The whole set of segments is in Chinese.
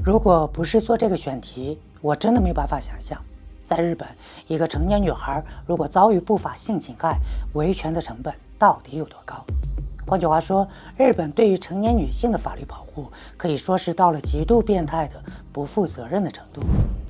如果不是做这个选题，我真的没办法想象，在日本，一个成年女孩如果遭遇不法性侵害，维权的成本到底有多高？换句话说，日本对于成年女性的法律保护可以说是到了极度变态的不负责任的程度。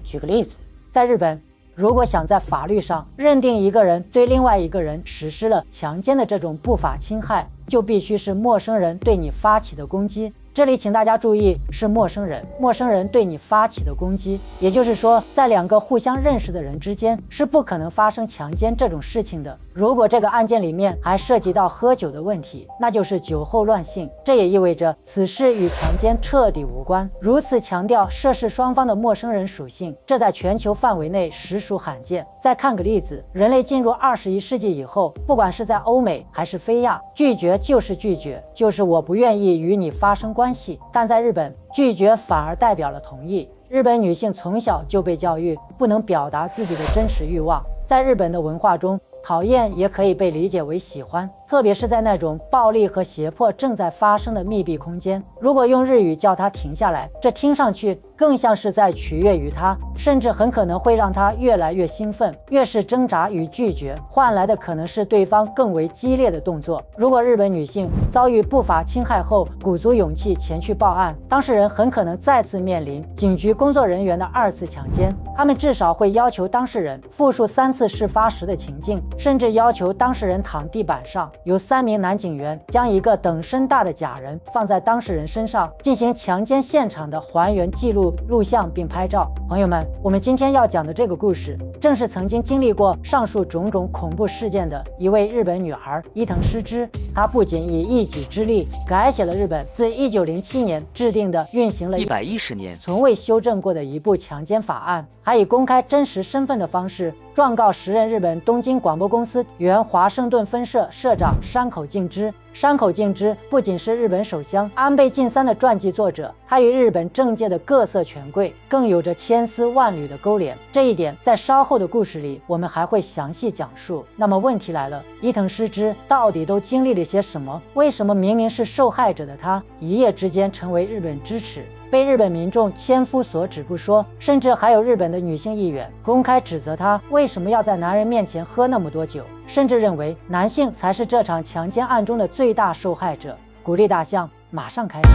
举个例子，在日本，如果想在法律上认定一个人对另外一个人实施了强奸的这种不法侵害，就必须是陌生人对你发起的攻击。这里请大家注意，是陌生人对你发起的攻击，也就是说，在两个互相认识的人之间是不可能发生强奸这种事情的。如果这个案件里面还涉及到喝酒的问题，那就是酒后乱性，这也意味着此事与强奸彻底无关。如此强调涉事双方的陌生人属性，这在全球范围内实属罕见。再看个例子，人类进入21世纪以后，不管是在欧美还是非亚，拒绝就是拒绝，就是我不愿意与你发生关系。但在日本，拒绝反而代表了同意。日本女性从小就被教育不能表达自己的真实欲望，在日本的文化中，讨厌也可以被理解为喜欢，特别是在那种暴力和胁迫正在发生的密闭空间。如果用日语叫他停下来，这听上去更像是在取悦于他，甚至很可能会让他越来越兴奋。越是挣扎与拒绝，换来的可能是对方更为激烈的动作。如果日本女性遭遇不法侵害后鼓足勇气前去报案，当事人很可能再次面临警局工作人员的2次强奸。他们至少会要求当事人复述3次事发时的情境，甚至要求当事人躺地板上，由3名男警员将一个等身大的假人放在当事人身上，进行强奸现场的还原记录录像并拍照。朋友们，我们今天要讲的这个故事，正是曾经经历过上述种种恐怖事件的一位日本女孩伊藤诗织。她不仅以一己之力改写了日本自1907年制定的运行了110年从未修正过的一部强奸法案，还以公开真实身份的方式状告时任日本东京广播公司原华盛顿分社社长山口敬之。山口敬之不仅是日本首相安倍晋三的传记作者，他与日本政界的各色权贵更有着千丝万缕的勾连。这一点在稍后的故事里我们还会详细讲述。那么问题来了，伊藤诗织到底都经历了些什么？为什么明明是受害者的她，一夜之间成为日本之耻，被日本民众千夫所指不说，甚至还有日本的女性议员公开指责她为什么要在男人面前喝那么多酒，甚至认为男性才是这场强奸案中的最大受害者。鼓励大象马上开始。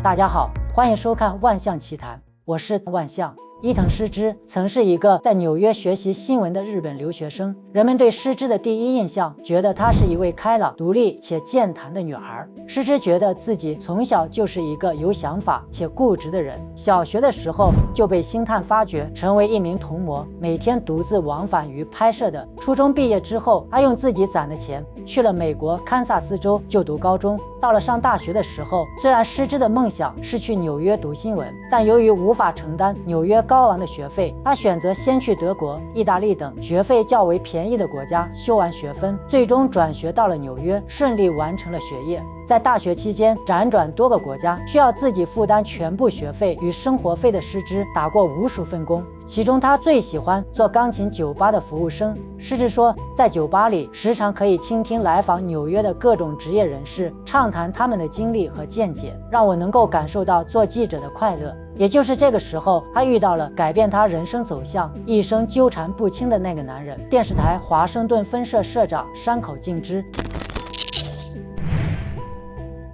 大家好，欢迎收看万象奇谈，我是万象。伊藤诗织曾是一个在纽约学习新闻的日本留学生，人们对诗织的第一印象觉得她是一位开朗、独立且健谈的女孩。诗织觉得自己从小就是一个有想法且固执的人，小学的时候就被星探发掘，成为一名童模，每天独自往返于拍摄的。初中毕业之后，她用自己攒的钱去了美国堪萨斯州就读高中。到了上大学的时候，虽然诗织的梦想是去纽约读新闻，但由于无法承担纽约高昂的学费，他选择先去德国、意大利等学费较为便宜的国家修完学分，最终转学到了纽约，顺利完成了学业。在大学期间辗转多个国家，需要自己负担全部学费与生活费的诗织打过无数份工，其中他最喜欢做钢琴酒吧的服务生。诗织说，在酒吧里时常可以倾听来访纽约的各种职业人士畅谈他们的经历和见解，让我能够感受到做记者的快乐。也就是这个时候，他遇到了改变他人生走向、一生纠缠不清的那个男人——电视台华盛顿分社社长山口敬之。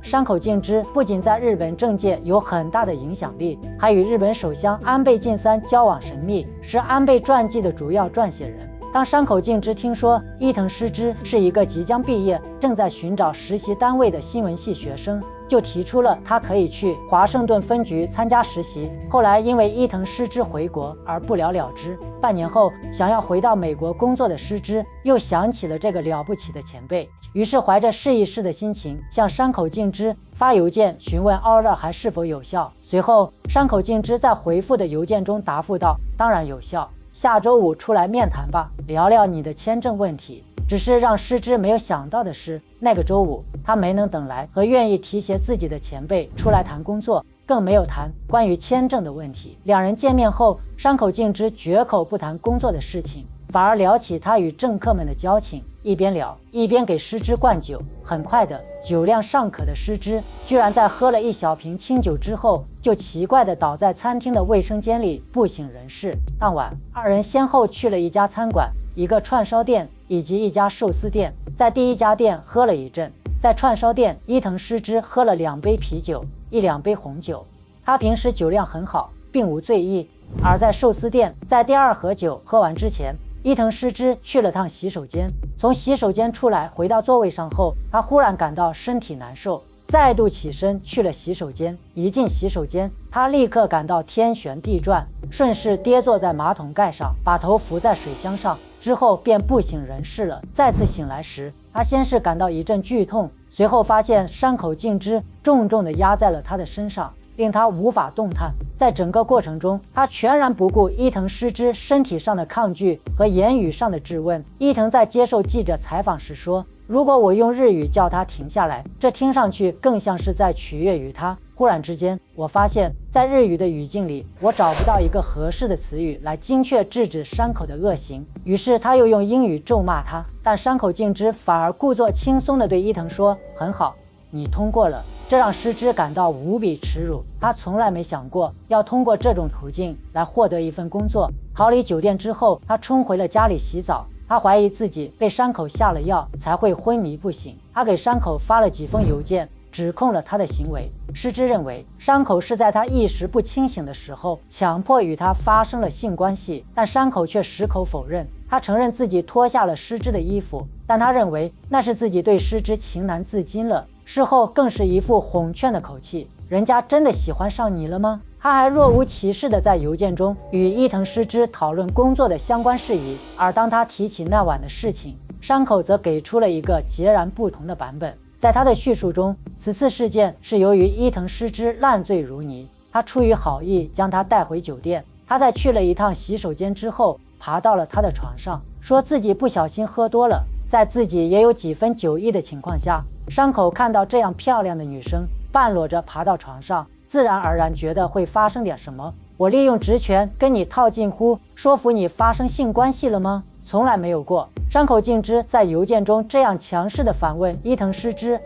山口敬之不仅在日本政界有很大的影响力，还与日本首相安倍晋三交往神秘，是安倍传记的主要撰写人。当山口敬之听说伊藤诗织是一个即将毕业、正在寻找实习单位的新闻系学生，就提出了他可以去华盛顿分局参加实习。后来因为伊藤诗织回国而不了了之。半年后，想要回到美国工作的诗织又想起了这个了不起的前辈，于是怀着试一试的心情向山口敬之发邮件询问奥尔还是否有效。随后山口敬之在回复的邮件中答复道，当然有效，下周5出来面谈吧，聊聊你的签证问题。只是让诗织没有想到的是，那个周五他没能等来和愿意提携自己的前辈出来谈工作，更没有谈关于签证的问题。两人见面后，山口敬之绝口不谈工作的事情，反而聊起他与政客们的交情，一边聊一边给诗织灌酒。很快的，酒量尚可的诗织居然在喝了一小瓶清酒之后，就奇怪地倒在餐厅的卫生间里不省人事。当晚，二人先后去了一家餐馆、一个串烧店以及一家寿司店。在第一家店喝了一阵，在串烧店，伊藤诗织喝了2杯啤酒，1-2杯红酒。他平时酒量很好，并无醉意。而在寿司店，在第2盒酒喝完之前，伊藤诗织去了趟洗手间。从洗手间出来，回到座位上后，他忽然感到身体难受，再度起身去了洗手间。一进洗手间，他立刻感到天旋地转，顺势跌坐在马桶盖上，把头伏在水箱上，之后便不省人事了。再次醒来时，他先是感到一阵剧痛，随后发现山口敬之重重地压在了他的身上，令他无法动弹。在整个过程中，他全然不顾伊藤诗织身体上的抗拒和言语上的质问。伊藤在接受记者采访时说，如果我用日语叫他停下来，这听上去更像是在取悦于他。忽然之间，我发现在日语的语境里，我找不到一个合适的词语来精确制止山口的恶行。于是他又用英语咒骂他，但山口敬之反而故作轻松地对伊藤说，很好，你通过了。这让诗织感到无比耻辱，他从来没想过要通过这种途径来获得一份工作。逃离酒店之后，他冲回了家里洗澡。他怀疑自己被山口下了药才会昏迷不醒。他给山口发了几封邮件，指控了他的行为。诗织认为山口是在他意识不清醒的时候强迫与他发生了性关系，但山口却矢口否认。他承认自己脱下了诗织的衣服，但他认为那是自己对诗织情难自禁了。事后更是一副哄劝的口气，人家真的喜欢上你了吗？他还若无其事地在邮件中与伊藤诗织讨论工作的相关事宜，而当他提起那晚的事情，山口则给出了一个截然不同的版本。在他的叙述中，此次事件是由于伊藤诗织烂醉如泥，他出于好意将她带回酒店。他在去了一趟洗手间之后，爬到了她的床上，说自己不小心喝多了。在自己也有几分酒意的情况下，山口看到这样漂亮的女生半裸着爬到床上，自然而然觉得会发生点什么。我利用职权跟你套近乎，说服你发生性关系了吗？从来没有过。山口敬之在邮件中这样强势地反问伊藤诗织。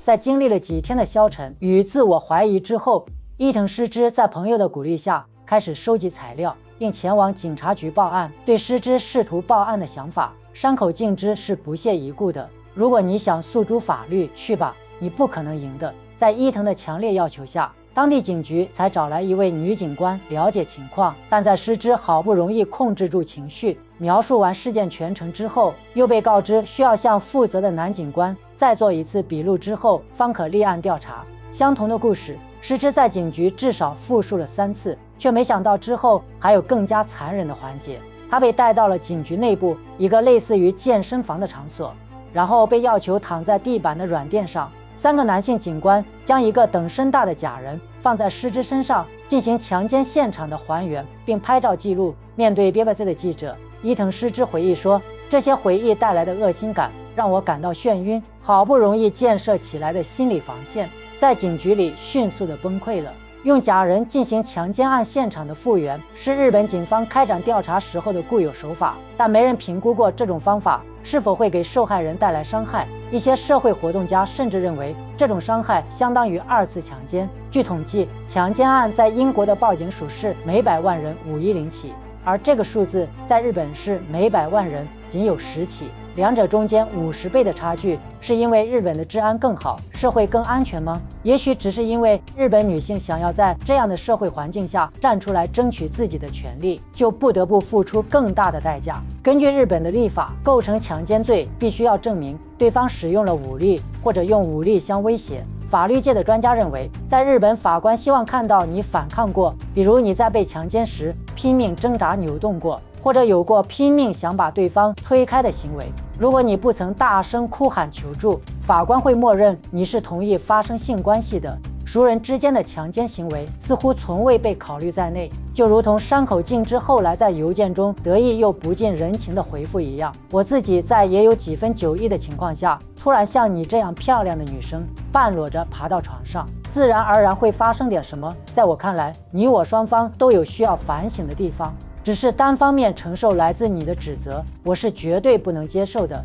在经历了几天的消沉与自我怀疑之后，伊藤诗织在朋友的鼓励下开始收集材料，并前往警察局报案。对诗织试图报案的想法，山口敬之是不屑一顾的。如果你想诉诸法律，去吧，你不可能赢的。在伊藤的强烈要求下，当地警局才找来一位女警官了解情况。但在诗织好不容易控制住情绪，描述完事件全程之后，又被告知需要向负责的男警官再做一次笔录之后方可立案调查。相同的故事，诗织在警局至少复述了3次，却没想到之后还有更加残忍的环节。他被带到了警局内部一个类似于健身房的场所，然后被要求躺在地板的软垫上。3个男性警官将一个等身大的假人放在诗织身上，进行强奸现场的还原，并拍照记录。面对 BBC 的记者，伊藤诗织回忆说，这些回忆带来的恶心感让我感到眩晕，好不容易建设起来的心理防线在警局里迅速地崩溃了。用假人进行强奸案现场的复原是日本警方开展调查时候的固有手法，但没人评估过这种方法是否会给受害人带来伤害。一些社会活动家甚至认为这种伤害相当于2次强奸。据统计，强奸案在英国的报警数是每100万人510起，而这个数字在日本是每100万人仅有10起。两者中间50倍的差距，是因为日本的治安更好，社会更安全吗？也许只是因为日本女性想要在这样的社会环境下站出来争取自己的权利，就不得不付出更大的代价。根据日本的立法，构成强奸罪必须要证明对方使用了武力或者用武力相威胁。法律界的专家认为，在日本法官希望看到你反抗过，比如你在被强奸时拼命挣扎扭动过，或者有过拼命想把对方推开的行为。如果你不曾大声哭喊求助，法官会默认你是同意发生性关系的。熟人之间的强奸行为似乎从未被考虑在内，就如同山口敬之后来在邮件中得意又不近人情的回复一样。我自己在也有几分酒意的情况下，突然像你这样漂亮的女生半裸着爬到床上，自然而然会发生点什么。在我看来，你我双方都有需要反省的地方。只是单方面承受来自你的指责，我是绝对不能接受的。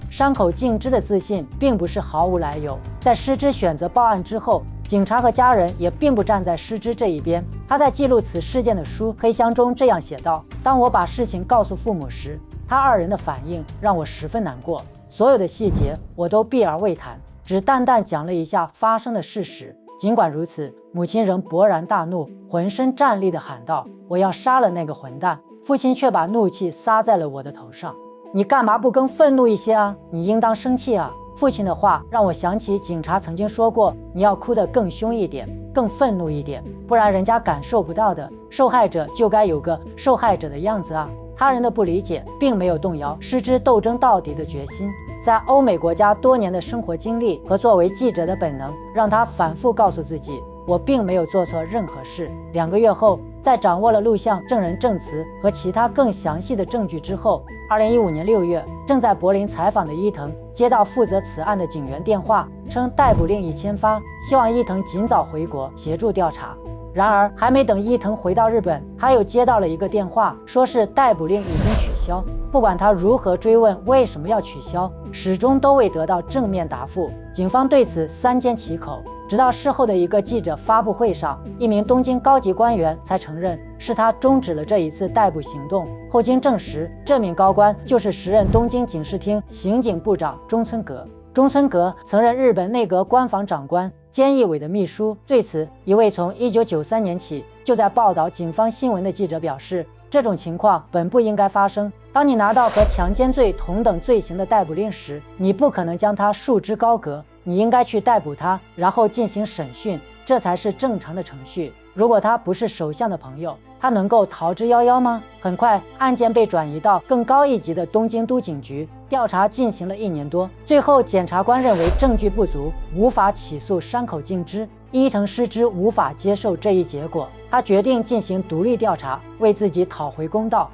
山口敬之的自信并不是毫无来由，在失之选择报案之后，警察和家人也并不站在失之这一边。他在记录此事件的书《黑箱》中这样写道：当我把事情告诉父母时，他二人的反应让我十分难过，所有的细节我都避而未谈，只淡淡讲了一下发生的事实。尽管如此，母亲仍勃然大怒，浑身战栗地喊道：我要杀了那个混蛋！父亲却把怒气撒在了我的头上。你干嘛不更愤怒一些啊？你应当生气啊！父亲的话让我想起警察曾经说过，你要哭得更凶一点，更愤怒一点，不然人家感受不到的。受害者就该有个受害者的样子啊！他人的不理解并没有动摇失之斗争到底的决心。在欧美国家多年的生活经历和作为记者的本能，让他反复告诉自己，我并没有做错任何事。2个月后，在掌握了录像、证人证词和其他更详细的证据之后，2015年6月，正在柏林采访的伊藤接到负责此案的警员电话，称逮捕令已签发，希望伊藤尽早回国协助调查。然而，还没等伊藤回到日本，他又接到了一个电话，说是逮捕令已经取消。不管他如何追问为什么要取消，始终都未得到正面答复。警方对此三缄其口，直到事后的一个记者发布会上，一名东京高级官员才承认是他终止了这一次逮捕行动。后经证实，这名高官就是时任东京警视厅刑警部长中村格。中村格曾任日本内阁官房长官、菅义伟的秘书。对此，一位从1993年起就在报道警方新闻的记者表示，这种情况本不应该发生。当你拿到和强奸罪同等罪行的逮捕令时，你不可能将它束之高阁，你应该去逮捕他，然后进行审讯，这才是正常的程序。如果他不是首相的朋友，他能够逃之夭夭吗？很快，案件被转移到更高一级的东京都警局，调查进行了1年多。最后，检察官认为证据不足，无法起诉山口敬之。伊藤诗织无法接受这一结果，他决定进行独立调查，为自己讨回公道。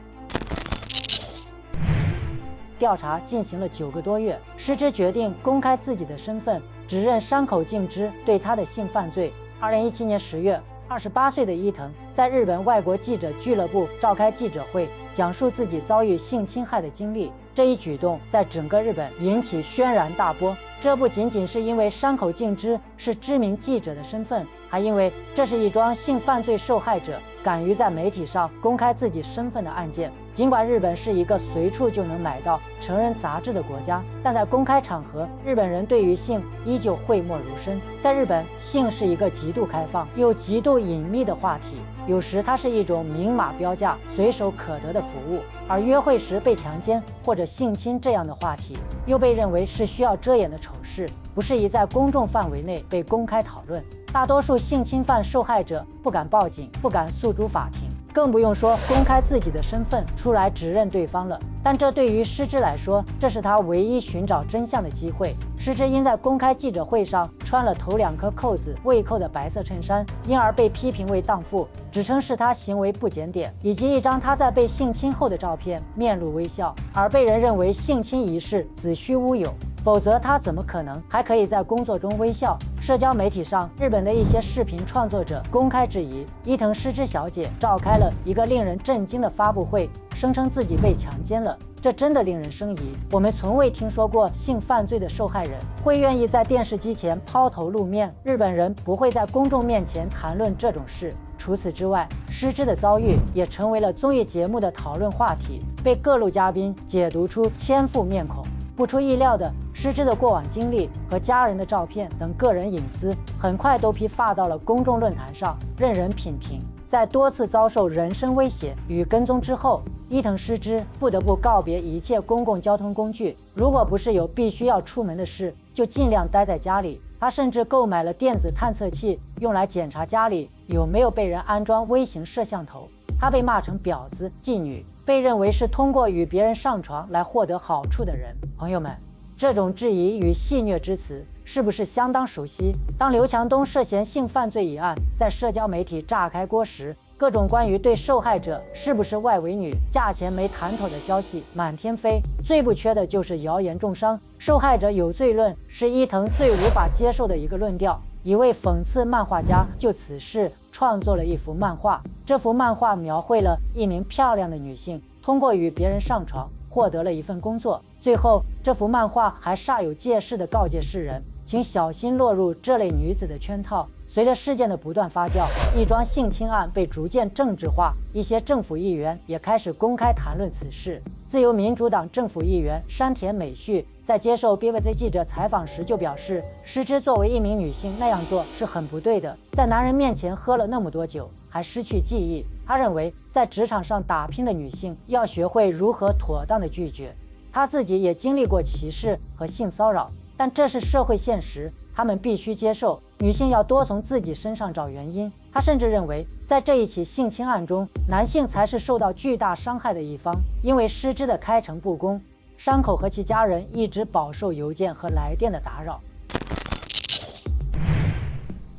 调查进行了9个多月，诗织决定公开自己的身份，指认山口敬之对他的性犯罪。2017年10月，28岁的伊藤在日本外国记者俱乐部召开记者会，讲述自己遭遇性侵害的经历。这一举动在整个日本引起轩然大波。这不仅仅是因为山口敬之是知名记者的身份，还因为这是一桩性犯罪受害者敢于在媒体上公开自己身份的案件。尽管日本是一个随处就能买到成人杂志的国家，但在公开场合，日本人对于性依旧讳莫如深。在日本，性是一个极度开放又极度隐秘的话题，有时它是一种明码标价、随手可得的服务，而约会时被强奸或者性侵这样的话题，又被认为是需要遮掩的丑事，不适宜在公众范围内被公开讨论。大多数性侵犯受害者不敢报警，不敢诉诸法庭，更不用说公开自己的身份出来指认对方了。但这对于诗织来说，这是他唯一寻找真相的机会。诗织因在公开记者会上穿了头2颗扣子未扣的白色衬衫，因而被批评为荡妇，指称是他行为不检点，以及一张他在被性侵后的照片，面露微笑，而被人认为性侵一事子虚乌有，否则他怎么可能还可以在工作中微笑？社交媒体上，日本的一些视频创作者公开质疑伊藤诗织小姐召开了一个令人震惊的发布会，声称自己被强奸了。这真的令人生疑。我们从未听说过性犯罪的受害人会愿意在电视机前抛头露面，日本人不会在公众面前谈论这种事。除此之外，诗织的遭遇也成为了综艺节目的讨论话题，被各路嘉宾解读出千副面孔。不出意料的，诗织的过往经历和家人的照片等个人隐私很快都批发到了公众论坛上，任人品评。在多次遭受人身威胁与跟踪之后，伊藤诗织不得不告别一切公共交通工具，如果不是有必须要出门的事，就尽量待在家里。他甚至购买了电子探测器，用来检查家里有没有被人安装微型摄像头。他被骂成婊子、妓女，被认为是通过与别人上床来获得好处的人。朋友们，这种质疑与戏谑之词是不是相当熟悉？当刘强东涉嫌性犯罪一案在社交媒体炸开锅时，各种关于对受害者是不是外围女、价钱没谈妥的消息满天飞，最不缺的就是谣言重伤。受害者有罪论是伊藤最无法接受的一个论调。一位讽刺漫画家就此事创作了一幅漫画。这幅漫画描绘了一名漂亮的女性通过与别人上床获得了一份工作。最后，这幅漫画还煞有介事地告诫世人，请小心落入这类女子的圈套。随着事件的不断发酵，一桩性侵案被逐渐政治化，一些政府议员也开始公开谈论此事。自由民主党政府议员山田美绪在接受 BBC 记者采访时就表示，诗织作为一名女性那样做是很不对的，在男人面前喝了那么多酒，还失去记忆。他认为，在职场上打拼的女性要学会如何妥当的拒绝。他自己也经历过歧视和性骚扰，但这是社会现实，他们必须接受。女性要多从自己身上找原因。他甚至认为，在这一起性侵案中，男性才是受到巨大伤害的一方，因为诗织的开诚布公，山口和其家人一直饱受邮件和来电的打扰。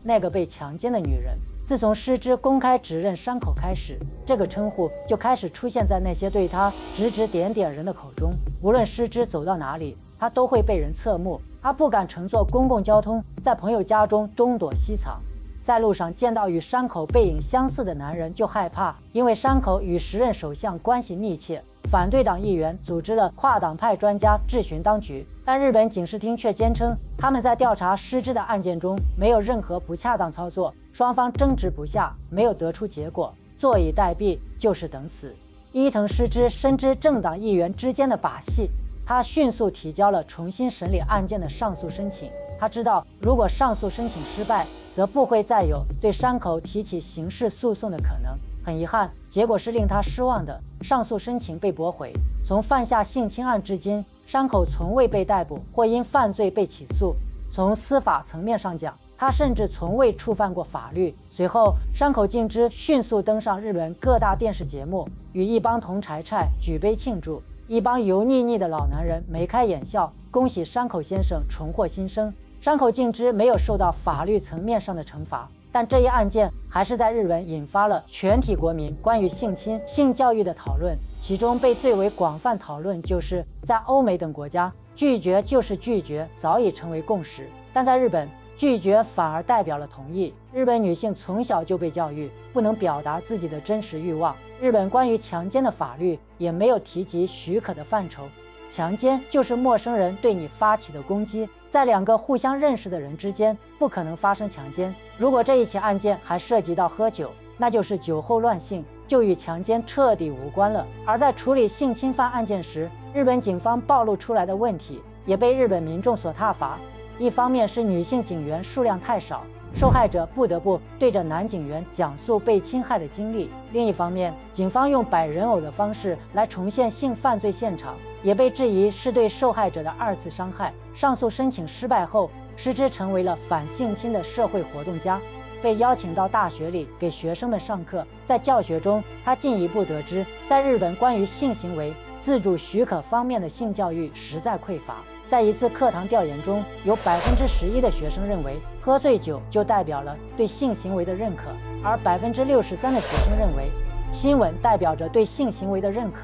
那个被强奸的女人。自从诗织公开指认山口开始，这个称呼就开始出现在那些对她指指点点人的口中。无论诗织走到哪里，她都会被人侧目。她不敢乘坐公共交通，在朋友家中东躲西藏。在路上见到与山口背影相似的男人就害怕，因为山口与时任首相关系密切。反对党议员组织了跨党派专家质询当局，但日本警视厅却坚称他们在调查诗织的案件中没有任何不恰当操作，双方争执不下，没有得出结果，坐以待毙，就是等死。伊藤诗织深知政党议员之间的把戏，他迅速提交了重新审理案件的上诉申请。他知道，如果上诉申请失败，则不会再有对山口提起刑事诉讼的可能。很遗憾，结果是令他失望的，上诉申请被驳回。从犯下性侵案至今，山口从未被逮捕或因犯罪被起诉。从司法层面上讲，他甚至从未触犯过法律。随后，山口敬之迅速登上日本各大电视节目，与一帮同柴柴举杯庆祝。一帮油腻腻的老男人眉开眼笑，恭喜山口先生重获新生。山口敬之没有受到法律层面上的惩罚，但这一案件还是在日本引发了全体国民关于性侵、性教育的讨论。其中被最为广泛讨论，就是在欧美等国家，拒绝就是拒绝早已成为共识，但在日本，拒绝反而代表了同意。日本女性从小就被教育不能表达自己的真实欲望。日本关于强奸的法律也没有提及许可的范畴。强奸就是陌生人对你发起的攻击，在两个互相认识的人之间不可能发生强奸。如果这一起案件还涉及到喝酒，那就是酒后乱性，就与强奸彻底无关了。而在处理性侵犯案件时，日本警方暴露出来的问题也被日本民众所挞伐。一方面是女性警员数量太少，受害者不得不对着男警员讲述被侵害的经历；另一方面，警方用摆人偶的方式来重现性犯罪现场，也被质疑是对受害者的二次伤害。上诉申请失败后，诗织成为了反性侵的社会活动家，被邀请到大学里给学生们上课。在教学中，他进一步得知，在日本关于性行为自主许可方面的性教育实在匮乏。在一次课堂调研中，有11%的学生认为喝醉酒就代表了对性行为的认可，而63%的学生认为亲吻代表着对性行为的认可。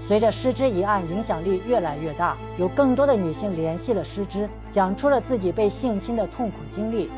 随着诗织一案影响力越来越大，有更多的女性联系了诗织，讲出了自己被性侵的痛苦经历。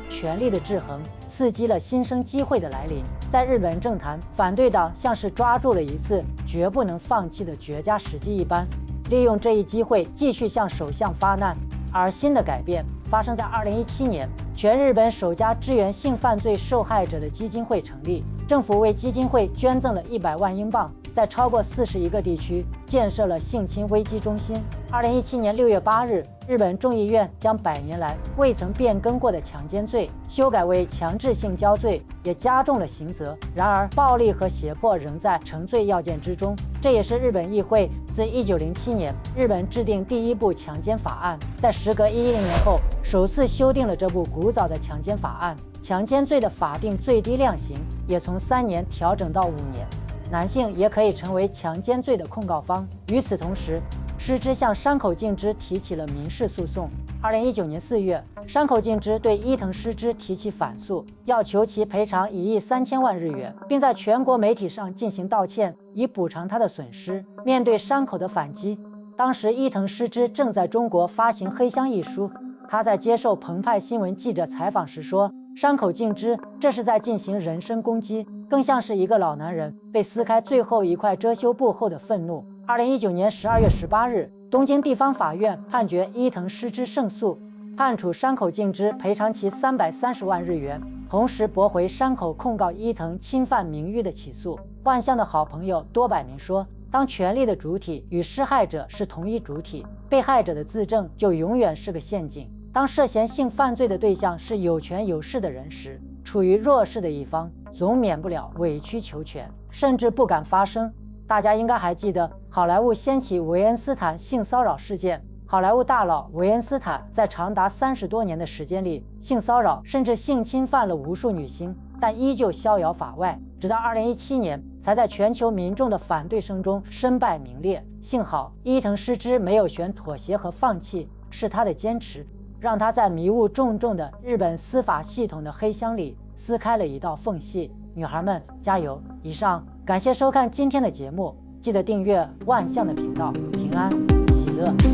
权力的制衡刺激了新生机会的来临。在日本政坛，反对党像是抓住了一次绝不能放弃的绝佳时机一般，利用这一机会继续向首相发难。而新的改变发生在2017年，全日本首家支援性犯罪受害者的基金会成立，政府为基金会捐赠了100万英镑，在超过41个地区建设了性侵危机中心。2017年6月8日，日本众议院将100年来未曾变更过的强奸罪修改为强制性交罪，也加重了刑责。然而，暴力和胁迫仍在成罪要件之中。这也是日本议会自1907年日本制定第一部强奸法案，在时隔110年后首次修订了这部古早的强奸法案。强奸罪的法定最低量刑也从3年调整到5年。男性也可以成为强奸罪的控告方。与此同时，诗织向山口敬之提起了民事诉讼。2019年4月，山口敬之对伊藤诗织提起反诉，要求其赔偿1亿3000万日元，并在全国媒体上进行道歉，以补偿他的损失。面对山口的反击，当时伊藤诗织正在中国发行《黑箱》一书。他在接受澎湃新闻记者采访时说，伤口尽知，这是在进行人身攻击，更像是一个老男人被撕开最后一块遮羞布后的愤怒。2019年12月18日，东京地方法院判决伊藤诗织胜诉，判处山口敬之赔偿其330万日元，同时驳回山口控告伊藤侵犯名誉的起诉。万象的好朋友多百明说，当权力的主体与施害者是同一主体，被害者的自证就永远是个陷阱。当涉嫌性犯罪的对象是有权有势的人时，处于弱势的一方总免不了委曲求全，甚至不敢发声。大家应该还记得好莱坞掀起韦恩斯坦性骚扰事件。好莱坞大佬韦恩斯坦在长达30多年的时间里，性骚扰甚至性侵犯了无数女星，但依旧逍遥法外，直到2017年才在全球民众的反对声中身败名裂。幸好伊藤诗织没有选妥协和放弃，是他的坚持让他在迷雾重重的日本司法系统的黑箱里撕开了一道缝隙。女孩们加油！以上，感谢收看今天的节目，记得订阅万象的频道，平安喜乐。